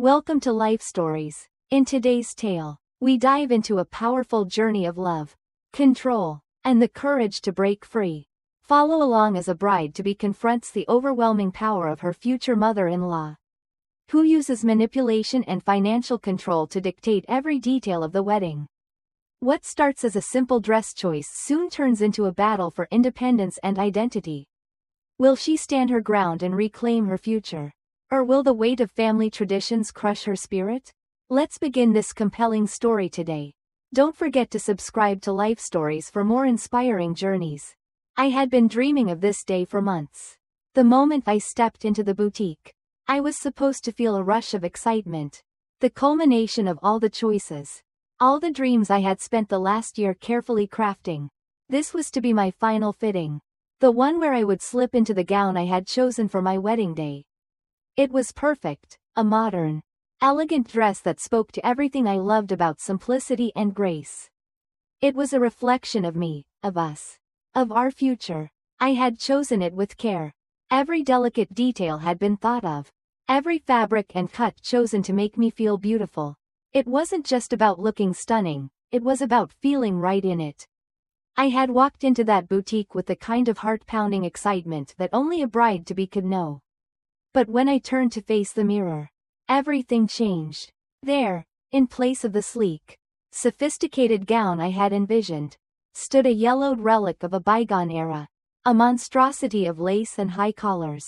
Welcome to Life Stories. In today's tale, we dive into a powerful journey of love, control, and the courage to break free. Follow along as a bride-to-be confronts the overwhelming power of her future mother-in-law, who uses manipulation and financial control to dictate every detail of the wedding. What starts as a simple dress choice soon turns into a battle for independence and identity. Will she stand her ground and reclaim her future? Or will the weight of family traditions crush her spirit? Let's begin this compelling story today. Don't forget to subscribe to Life Stories for more inspiring journeys. I had been dreaming of this day for months. The moment I stepped into the boutique, I was supposed to feel a rush of excitement. The culmination of all the choices, all the dreams I had spent the last year carefully crafting. This was to be my final fitting. The one where I would slip into the gown I had chosen for my wedding day. It was perfect, a modern, elegant dress that spoke to everything I loved about simplicity and grace. It was a reflection of me, of us, of our future. I had chosen it with care. Every delicate detail had been thought of. Every fabric and cut chosen to make me feel beautiful. It wasn't just about looking stunning, it was about feeling right in it. I had walked into that boutique with the kind of heart-pounding excitement that only a bride-to-be could know. But when I turned to face the mirror, everything changed. There, in place of the sleek, sophisticated gown I had envisioned, stood a yellowed relic of a bygone era, a monstrosity of lace and high collars,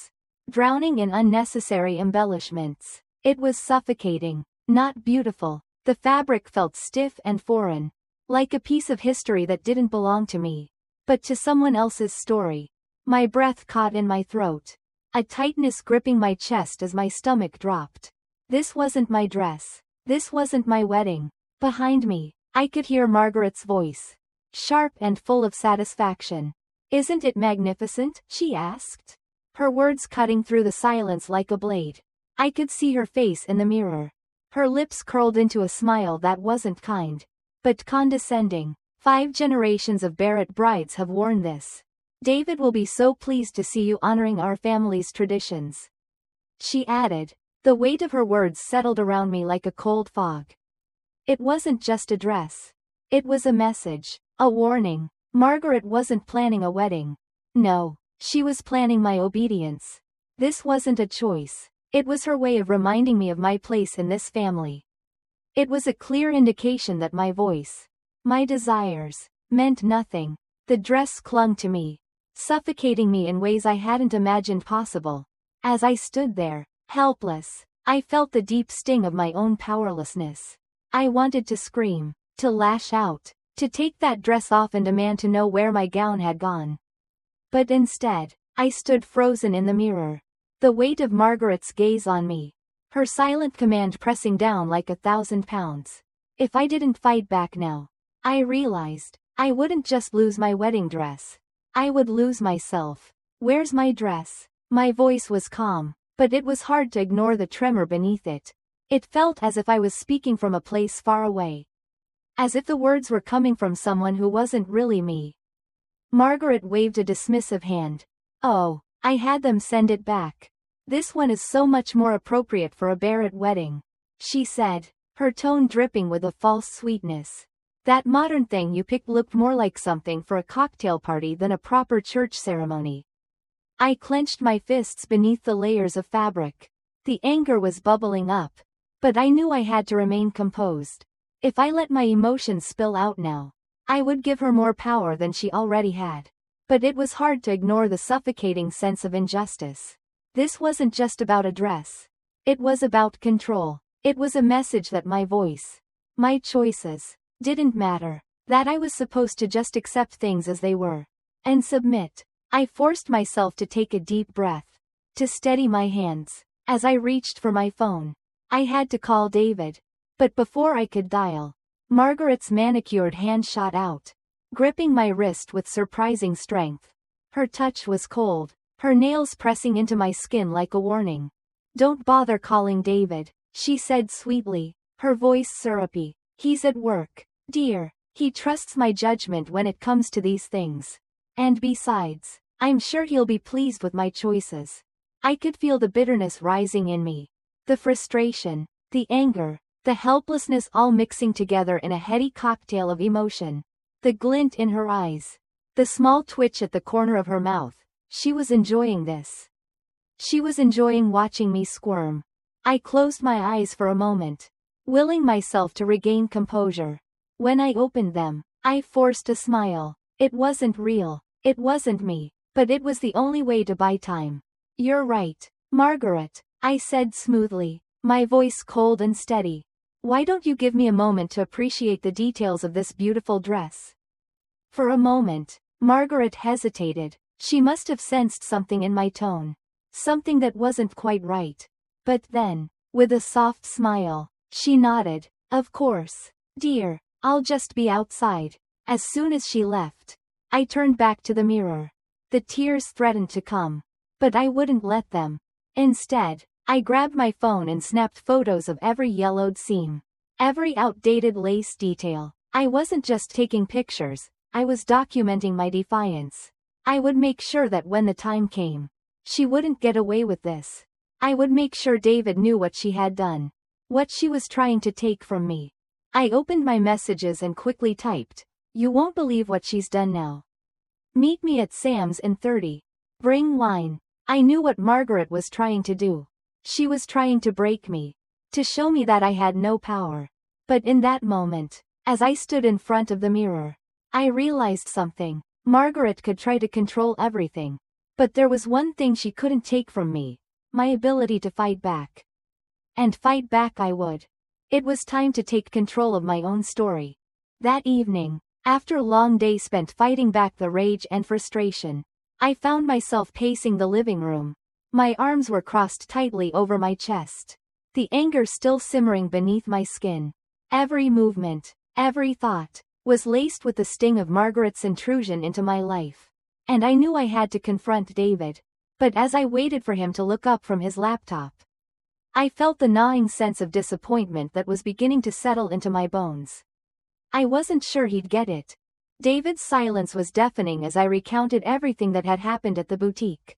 drowning in unnecessary embellishments. It was suffocating, not beautiful. The fabric felt stiff and foreign, like a piece of history that didn't belong to me, but to someone else's story. My breath caught in my throat, a tightness gripping my chest as my stomach dropped. This wasn't my dress. This wasn't my wedding. Behind me, I could hear Margaret's voice, sharp and full of satisfaction. "Isn't it magnificent?" she asked, her words cutting through the silence like a blade. I could see her face in the mirror. Her lips curled into a smile that wasn't kind, but condescending. 5 generations of Barrett brides have worn this. David will be so pleased to see you honoring our family's traditions, she added. The weight of her words settled around me like a cold fog. It wasn't just a dress. It was a message, a warning. Margaret wasn't planning a wedding. No, she was planning my obedience. This wasn't a choice. It was her way of reminding me of my place in this family. It was a clear indication that my voice, my desires, meant nothing. The dress clung to me, suffocating me in ways I hadn't imagined possible. As I stood there, helpless, I felt the deep sting of my own powerlessness. I wanted to scream, to lash out, to take that dress off and demand to know where my gown had gone. But instead, I stood frozen in the mirror, the weight of Margaret's gaze on me, her silent command pressing down like 1,000 pounds. If I didn't fight back now, I realized, I wouldn't just lose my wedding dress. I would lose myself. "Where's my dress?" My voice was calm, but it was hard to ignore the tremor beneath it. It felt as if I was speaking from a place far away. As if the words were coming from someone who wasn't really me. Margaret waved a dismissive hand. "Oh, I had them send it back. This one is so much more appropriate for a Barrett wedding," she said, her tone dripping with a false sweetness. "That modern thing you picked looked more like something for a cocktail party than a proper church ceremony." I clenched my fists beneath the layers of fabric. The anger was bubbling up, but I knew I had to remain composed. If I let my emotions spill out now, I would give her more power than she already had. But it was hard to ignore the suffocating sense of injustice. This wasn't just about a dress. It was about control. It was a message that my voice, my choices, didn't matter, that I was supposed to just accept things as they were, and submit. I forced myself to take a deep breath, to steady my hands. As I reached for my phone, I had to call David. But before I could dial, Margaret's manicured hand shot out, gripping my wrist with surprising strength. Her touch was cold, her nails pressing into my skin like a warning. "Don't bother calling David," she said sweetly, her voice syrupy. "He's at work, dear. He trusts my judgment when it comes to these things. And besides, I'm sure he'll be pleased with my choices." I could feel the bitterness rising in me. The frustration, The anger, the helplessness all mixing together in a heady cocktail of emotion. The glint in her eyes. The small twitch at the corner of her mouth. She was enjoying this. She was enjoying watching me squirm. I closed my eyes for a moment, willing myself to regain composure. When I opened them, I forced a smile. It wasn't real. It wasn't me. But it was the only way to buy time. You're right, Margaret, I said smoothly, my voice cold and steady. Why don't you give me a moment to appreciate the details of this beautiful dress? For a moment, Margaret hesitated. She must have sensed something in my tone. Something that wasn't quite right. But then, with a soft smile, she nodded. Of course, dear, I'll just be outside. As soon as she left, I turned back to the mirror. The tears threatened to come. But I wouldn't let them. Instead, I grabbed my phone and snapped photos of every yellowed seam, every outdated lace detail. I wasn't just taking pictures, I was documenting my defiance. I would make sure that when the time came, she wouldn't get away with this. I would make sure David knew what she had done, what she was trying to take from me. I opened my messages and quickly typed, "You won't believe what she's done now. Meet me at Sam's in 30. Bring wine." I knew what Margaret was trying to do. She was trying to break me, to show me that I had no power. But in that moment, as I stood in front of the mirror, I realized something. Margaret could try to control everything. But there was one thing she couldn't take from me, my ability to fight back. And fight back I would. It was time to take control of my own story. That evening, after a long day spent fighting back the rage and frustration, I found myself pacing the living room. My arms were crossed tightly over my chest, the anger still simmering beneath my skin. Every movement, every thought, was laced with the sting of Margaret's intrusion into my life. And I knew I had to confront David. But as I waited for him to look up from his laptop, I felt the gnawing sense of disappointment that was beginning to settle into my bones. I wasn't sure he'd get it. David's silence was deafening as I recounted everything that had happened at the boutique.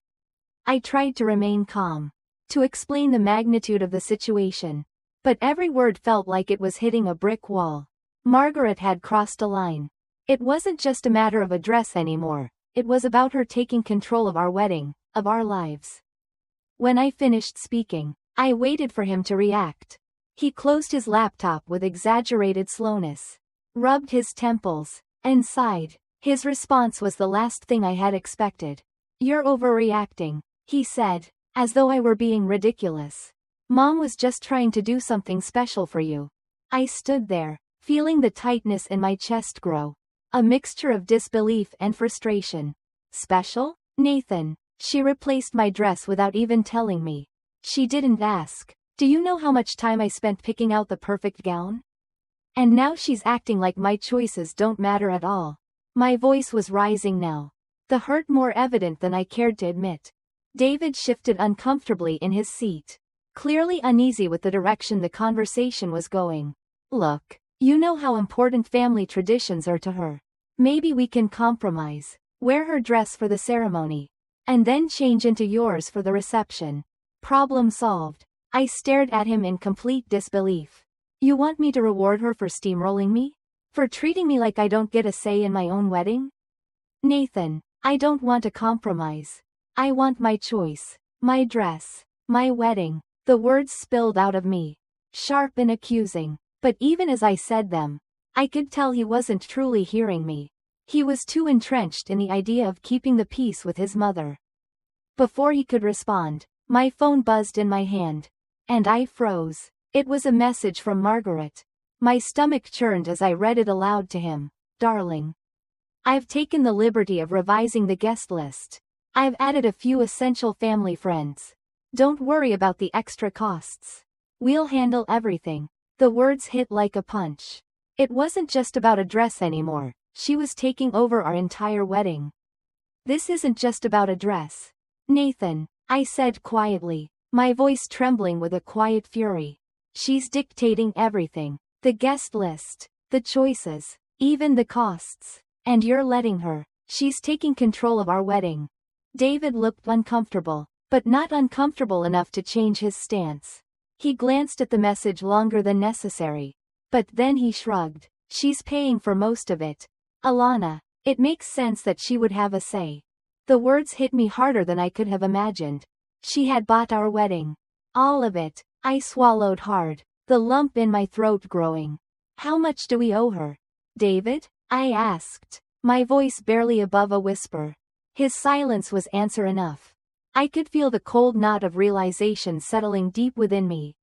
I tried to remain calm, to explain the magnitude of the situation. But every word felt like it was hitting a brick wall. Margaret had crossed a line. It wasn't just a matter of a dress anymore. It was about her taking control of our wedding, of our lives. When I finished speaking, I waited for him to react. He closed his laptop with exaggerated slowness, rubbed his temples, and sighed. His response was the last thing I had expected. "You're overreacting," he said, as though I were being ridiculous. "Mom was just trying to do something special for you." I stood there, feeling the tightness in my chest grow. A mixture of disbelief and frustration. "Special? Nathan." She replaced my dress without even telling me. She didn't ask, "Do you know how much time I spent picking out the perfect gown?" And now she's acting like my choices don't matter at all. My voice was rising now, the hurt more evident than I cared to admit. David shifted uncomfortably in his seat, clearly uneasy with the direction the conversation was going. "Look, you know how important family traditions are to her. Maybe we can compromise. Wear her dress for the ceremony, and then change into yours for the reception. Problem solved." I stared at him in complete disbelief. "You want me to reward her for steamrolling me? For treating me like I don't get a say in my own wedding?" "Nathan, I don't want a compromise. I want my choice, my dress, my wedding." The words spilled out of me, sharp and accusing. But even as I said them, I could tell he wasn't truly hearing me. He was too entrenched in the idea of keeping the peace with his mother. Before he could respond, my phone buzzed in my hand, and I froze. It was a message from Margaret. My stomach churned as I read it aloud to him. "Darling, I've taken the liberty of revising the guest list. I've added a few essential family friends. Don't worry about the extra costs. We'll handle everything." The words hit like a punch. It wasn't just about a dress anymore. She was taking over our entire wedding. "This isn't just about a dress, Nathan," I said quietly, my voice trembling with a quiet fury. "She's dictating everything. The guest list, the choices, even the costs. And you're letting her. She's taking control of our wedding." David looked uncomfortable, but not uncomfortable enough to change his stance. He glanced at the message longer than necessary. But then he shrugged. She's paying for most of it. Alana. It makes sense that she would have a say. The words hit me harder than I could have imagined. She had bought our wedding. All of it. I swallowed hard, the lump in my throat growing. How much do we owe her? David? I asked, my voice barely above a whisper. His silence was answer enough. I could feel the cold knot of realization settling deep within me.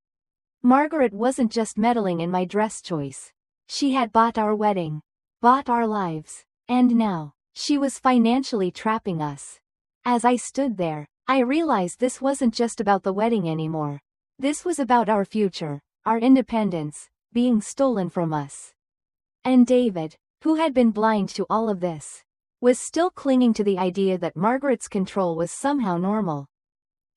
Margaret wasn't just meddling in my dress choice. She had bought our wedding. Bought our lives. And now, she was financially trapping us. As I stood there, I realized this wasn't just about the wedding anymore. This was about our future, our independence, being stolen from us. And David, who had been blind to all of this, was still clinging to the idea that Margaret's control was somehow normal.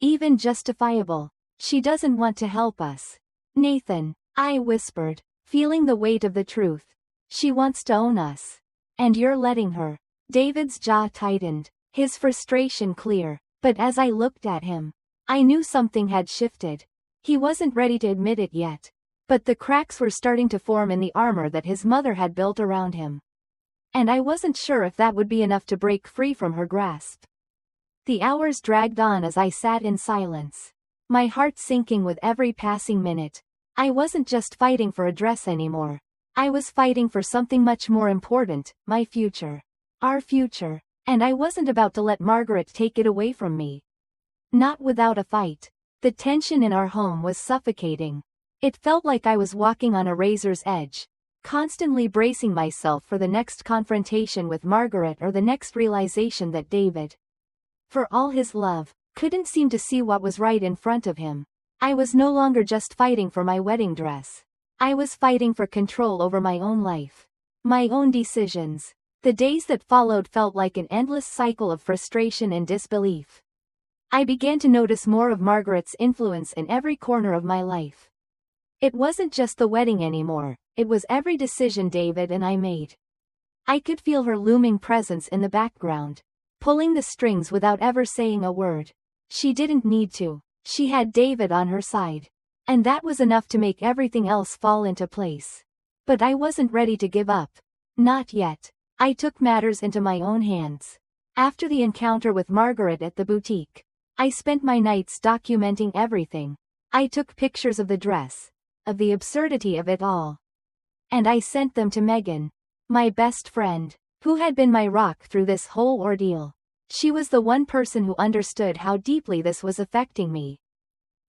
Even justifiable. She doesn't want to help us. Nathan, I whispered, feeling the weight of the truth. She wants to own us. And you're letting her. David's jaw tightened, his frustration clear, but as I looked at him, I knew something had shifted. He wasn't ready to admit it yet, but the cracks were starting to form in the armor that his mother had built around him. And I wasn't sure if that would be enough to break free from her grasp. The hours dragged on as I sat in silence, my heart sinking with every passing minute. I wasn't just fighting for a dress anymore. I was fighting for something much more important, my future. Our future. And I wasn't about to let Margaret take it away from me. Not without a fight. The tension in our home was suffocating. It felt like I was walking on a razor's edge, constantly bracing myself for the next confrontation with Margaret or the next realization that David, for all his love, couldn't seem to see what was right in front of him. I was no longer just fighting for my wedding dress. I was fighting for control over my own life. My own decisions. The days that followed felt like an endless cycle of frustration and disbelief. I began to notice more of Margaret's influence in every corner of my life. It wasn't just the wedding anymore, it was every decision David and I made. I could feel her looming presence in the background, pulling the strings without ever saying a word. She didn't need to. She had David on her side. And that was enough to make everything else fall into place. But I wasn't ready to give up. Not yet. I took matters into my own hands. After the encounter with Margaret at the boutique, I spent my nights documenting everything. I took pictures of the dress, of the absurdity of it all. And I sent them to Megan, my best friend, who had been my rock through this whole ordeal. She was the one person who understood how deeply this was affecting me.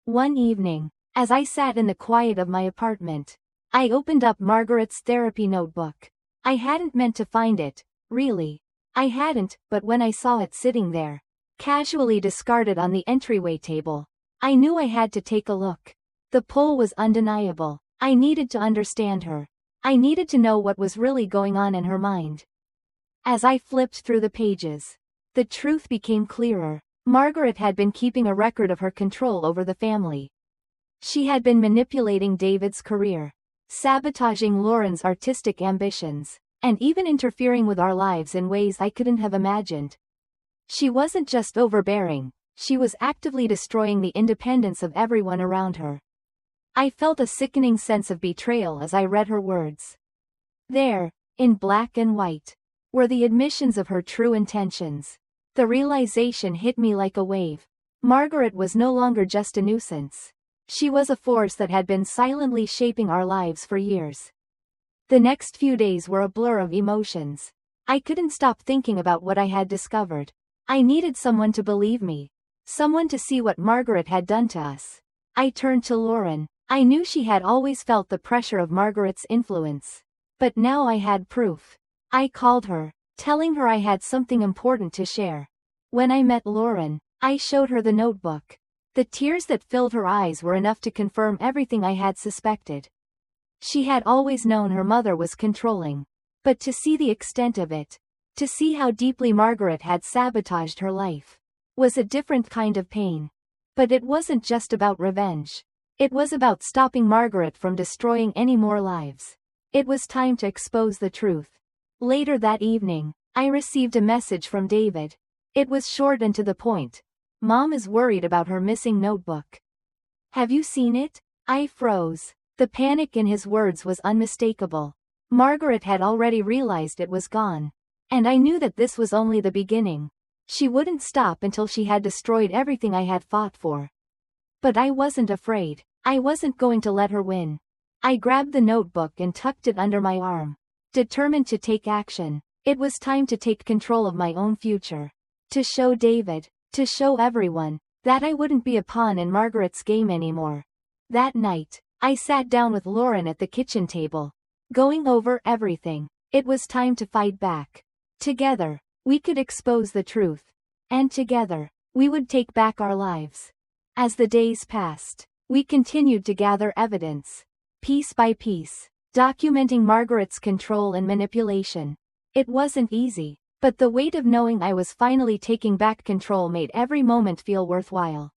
One evening, as I sat in the quiet of my apartment, I opened up Margaret's therapy notebook. I hadn't meant to find it, really. I hadn't, but when I saw it sitting there, casually discarded on the entryway table, I knew I had to take a look. The pull was undeniable. I needed to understand her. I needed to know what was really going on in her mind. As I flipped through the pages, the truth became clearer. Margaret had been keeping a record of her control over the family. She had been manipulating David's career, sabotaging Lauren's artistic ambitions, and even interfering with our lives in ways I couldn't have imagined. She wasn't just overbearing, she was actively destroying the independence of everyone around her. I felt a sickening sense of betrayal as I read her words. There, in black and white, were the admissions of her true intentions. The realization hit me like a wave. Margaret was no longer just a nuisance. She was a force that had been silently shaping our lives for years. The next few days were a blur of emotions. I couldn't stop thinking about what I had discovered. I needed someone to believe me. Someone to see what Margaret had done to us. I turned to Lauren. I knew she had always felt the pressure of Margaret's influence. But now I had proof. I called her, telling her I had something important to share. When I met Lauren, I showed her the notebook. The tears that filled her eyes were enough to confirm everything I had suspected. She had always known her mother was controlling. But to see the extent of it, to see how deeply Margaret had sabotaged her life, was a different kind of pain. But it wasn't just about revenge. It was about stopping Margaret from destroying any more lives. It was time to expose the truth. Later that evening, I received a message from David. It was short and to the point. Mom is worried about her missing notebook. Have you seen it? I froze. The panic in his words was unmistakable. Margaret had already realized it was gone. And I knew that this was only the beginning. She wouldn't stop until she had destroyed everything I had fought for. But I wasn't afraid. I wasn't going to let her win. I grabbed the notebook and tucked it under my arm. Determined to take action. It was time to take control of my own future. To show David, to show everyone, that I wouldn't be a pawn in Margaret's game anymore. That night, I sat down with Lauren at the kitchen table. Going over everything. It was time to fight back. Together, we could expose the truth. And together, we would take back our lives. As the days passed, we continued to gather evidence. Piece by piece, documenting Margaret's control and manipulation. It wasn't easy, but the weight of knowing I was finally taking back control made every moment feel worthwhile.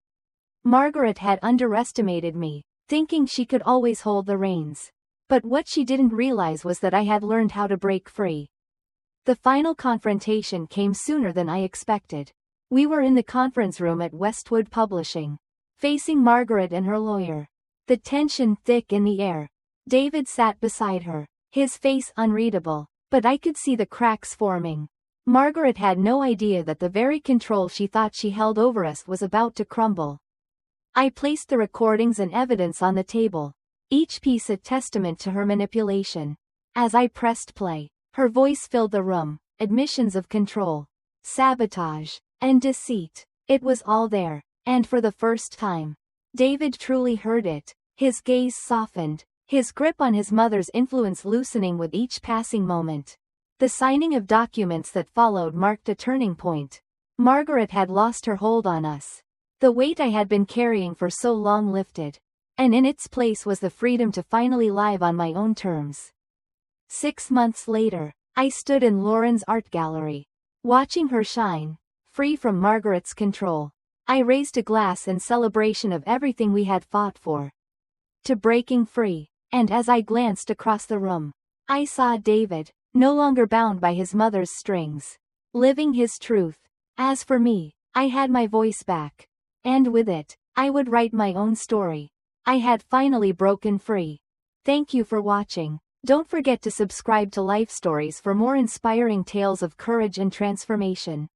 Margaret had underestimated me, thinking she could always hold the reins. But what she didn't realize was that I had learned how to break free. The final confrontation came sooner than I expected. We were in the conference room at Westwood Publishing, facing Margaret and her lawyer. The tension thick in the air. David sat beside her, his face unreadable, but I could see the cracks forming. Margaret had no idea that the very control she thought she held over us was about to crumble. I placed the recordings and evidence on the table, each piece a testament to her manipulation. As I pressed play, her voice filled the room. Admissions of control, sabotage, and deceit. It was all there, and for the first time, David truly heard it. His gaze softened, his grip on his mother's influence loosening with each passing moment. The signing of documents that followed marked a turning point. Margaret had lost her hold on us. The weight I had been carrying for so long lifted, and in its place was the freedom to finally live on my own terms. 6 months later, I stood in Lauren's art gallery, watching her shine, free from Margaret's control. I raised a glass in celebration of everything we had fought for. To breaking free, and as I glanced across the room, I saw David, no longer bound by his mother's strings, living his truth. As for me, I had my voice back. And with it, I would write my own story. I had finally broken free. Thank you for watching. Don't forget to subscribe to Life Stories for more inspiring tales of courage and transformation.